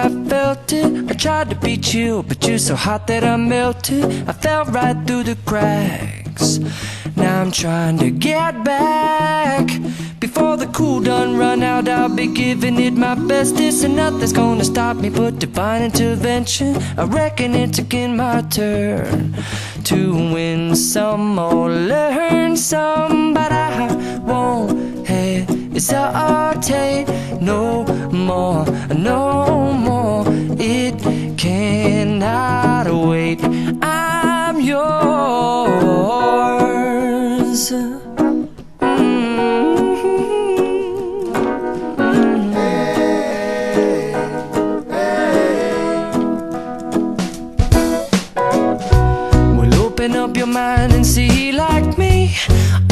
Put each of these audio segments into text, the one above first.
I felt it. I tried to beat you, but you're so hot that I melted. I fell right through the cracks. Now I'm trying to get back. Before the cool done run out, I'll be giving it my bestest, and nothing's gonna stop me but divine intervention. I reckon it's again my turn to win some or learn some, but I won't hesitate no more, no more. It cannot wait. I'm yours. Open up your mind and see like me.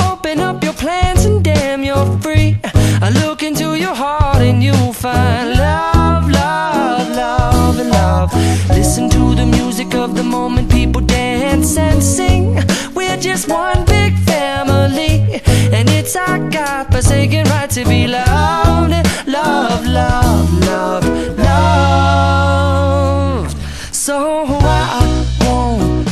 Open up your plans and damn, you're free. I look into your heart and you'll find love, love, love, and love. Listen to the music of the moment, people dance and sing. We're just one big family, and it's our God-forsaken right to be loved, love, love, love, loved. So I won't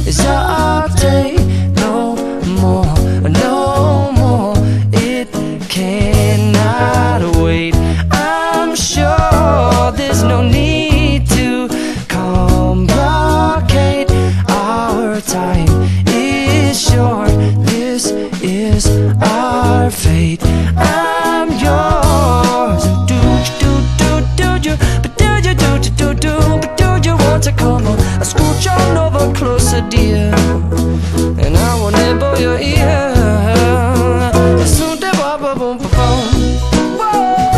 hesitate no more, no more. It cannot wait. I'm sure there's no need to complicate. Our time is short. This is our fate. I'm yours. Do you, but do you, but do you want to come on? I scooch on over closer, dear, and I will nibble your ear. Soon, boom, boom, boom. Whoa.